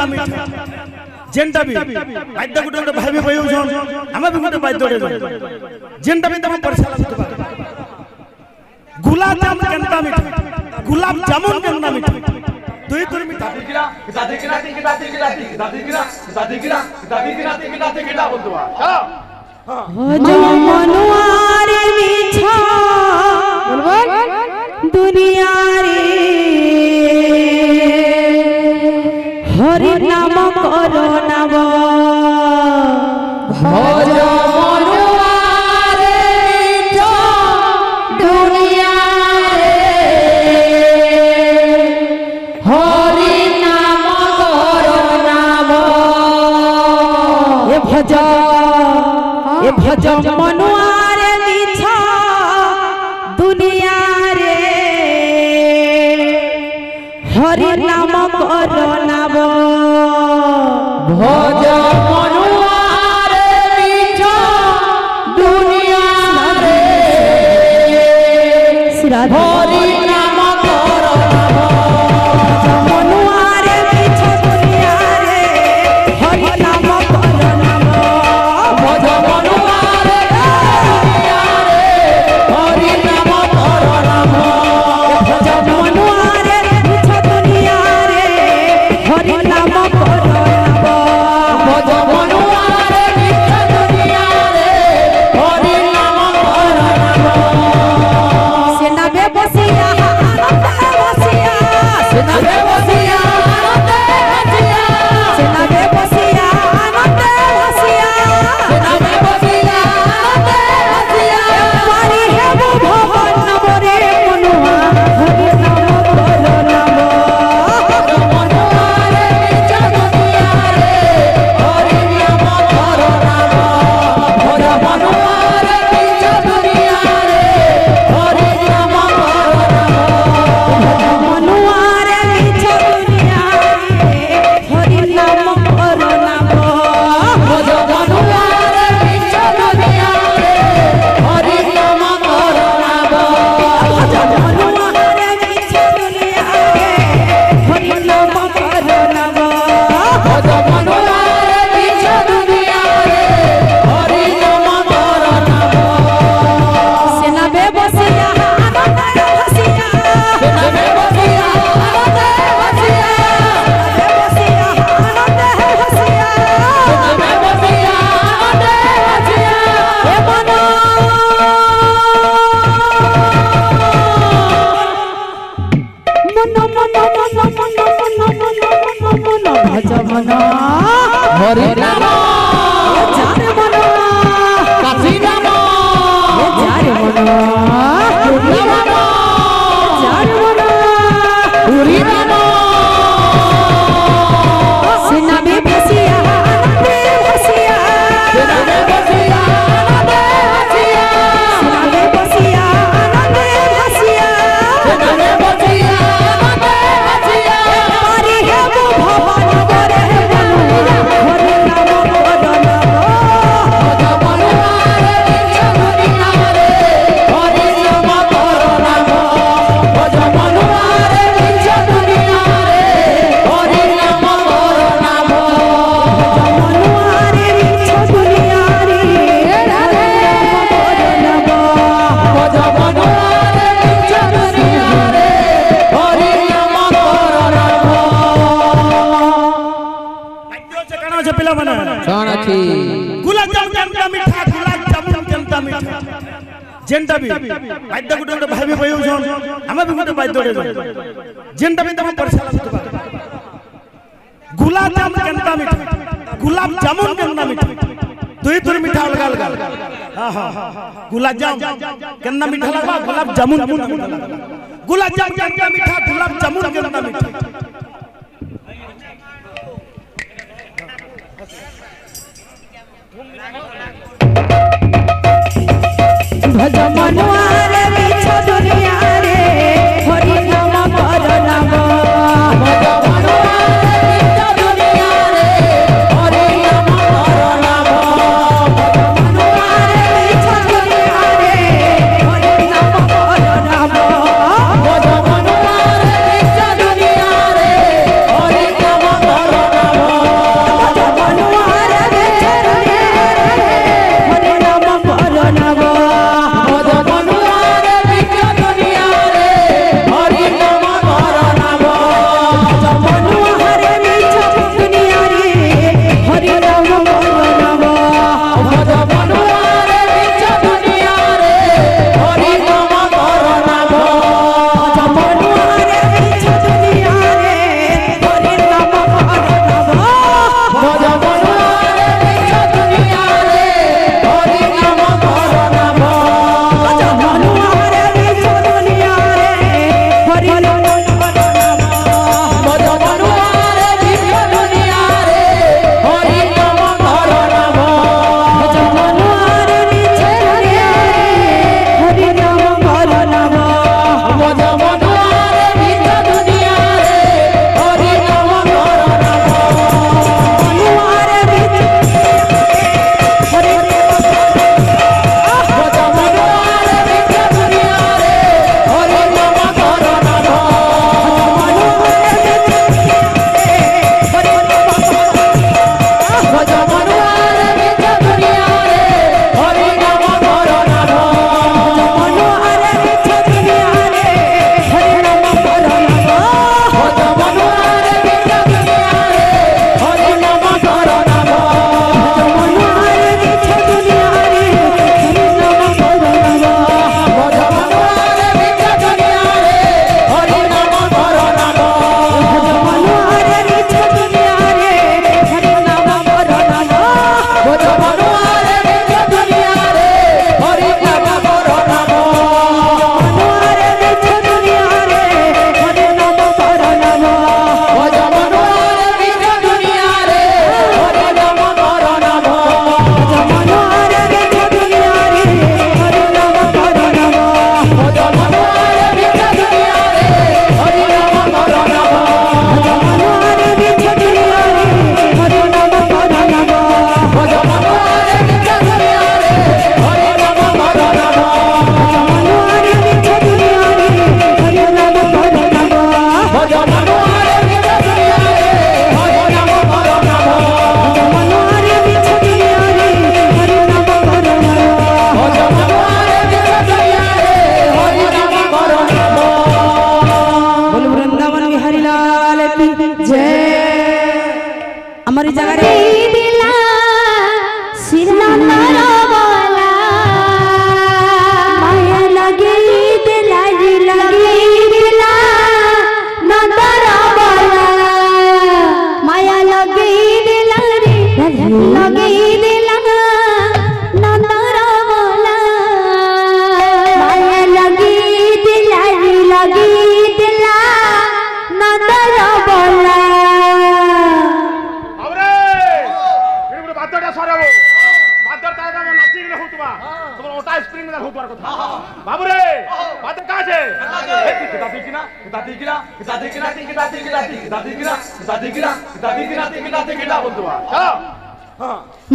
କେନ୍ତା ମିଠା ଯେନ୍ଟା ବି ବାଦ୍ୟ ଗୋଟେ ଗୋଟେ ଭାଇ ଭାଇ ହଉଛନ୍ ଆମେ ବି ଗୋଟେ ବାଦ୍ୟ ରେ ଯେନ୍ଟା ବି ତମେ ପଇସା ଲାଗୁଥିବା गुलाब जामुन केंता मीठा गुलाब जामुन केंता मीठा दुई तुर मीठा मनुआरे मीठा दुनिया रे हरि नाम करो नव भज भज मनुआरे मीठा दुनिया रे हरि नाम करो नव भज मनुआरे मीठा दुनिया रे हरि नाम करो नव मनुआरे मीठा दुनिया रे हरि नाम करो नव भज जेंटा भी बाद्य गुटे गुटे भाई भाई होछन हमें भी गुटे बाद्य रे जेंटा भी तमे परेशान लागुतबा गुलाब जामुन केंता मीठा गुलाब जामुन केंता मीठा दुई तुर मीठा अलग अलग हां हां गुलाब जामुन केंता मीठा लागबा गुलाब जामुन गुलाब जामुन केंता मीठा गुलाब जामुन केंता मीठा भज मनुआरे मीठा दुनिया रे हरि नाम करो नव भज मनुआरे मीठा दुनिया रे हरि नाम करो नव मनुआरे मीठा दुनिया रे हरि नाम करो नव भज मनुआरे मीठा दुनिया रे हरि नाम करो नव আমার এই জায়গায় দিলা সিরনর বলা মায়া লাগে দিলা দিলা নন্দর বলা মায়া লাগে দিলা রে লাগে দিলা নন্দর বলা মায়া লাগে দিলা দিলা নন্দর বলা बाबू रे बात कहाँ छे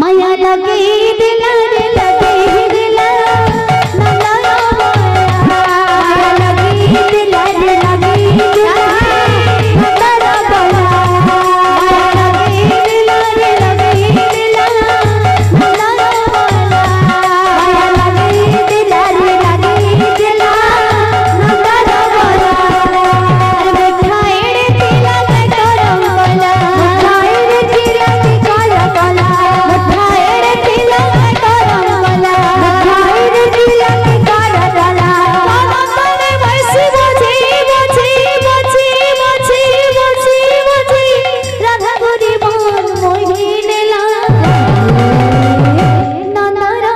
माया लगे दिला रे लगे दिला नंदरा माया लगे दिला रे लगे दिला नंदरा माया लगे दिला रे लगे दिला नंदरा माया लगे दिला रे लगे दिला नंदरा अरे मिठाई तिला में करम वाला मिठाई तिला में काला काला मिठाई तिला में करम वाला मिठाई तिला में काला काला बाबा करे वैसी बची बची बची बची बची बची राधा गोरी मन मोहिनी ला नंदरा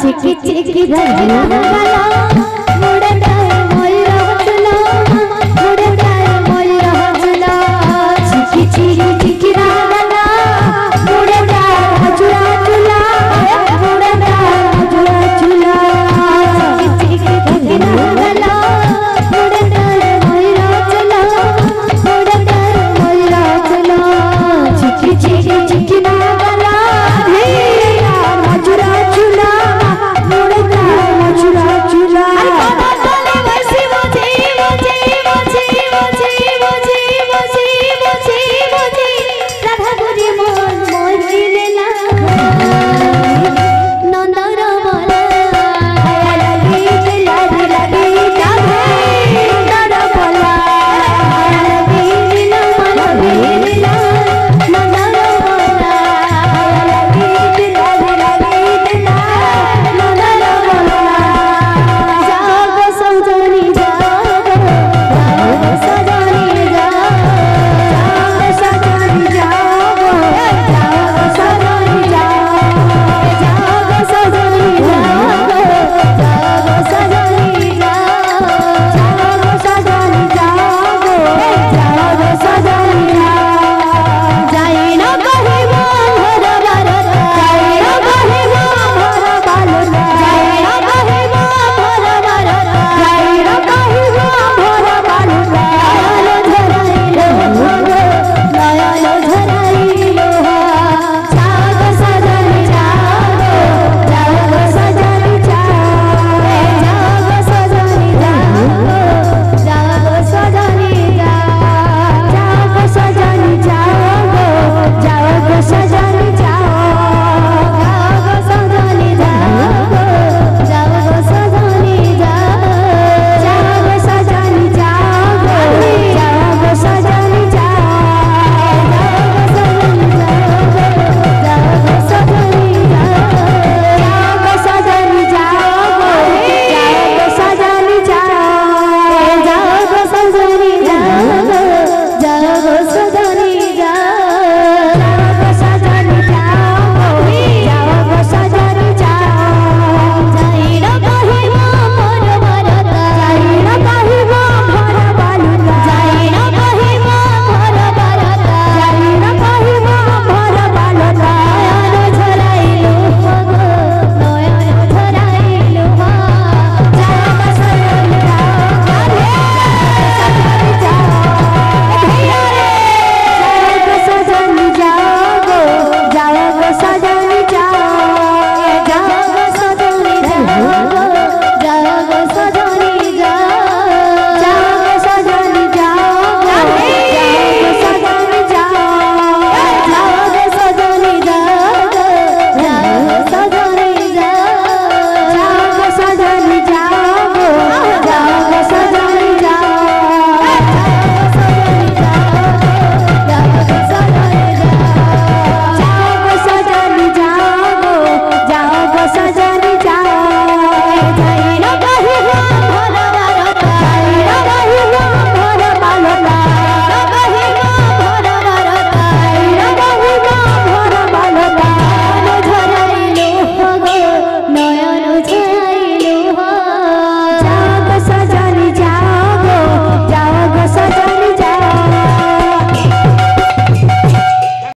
चिकी चिकी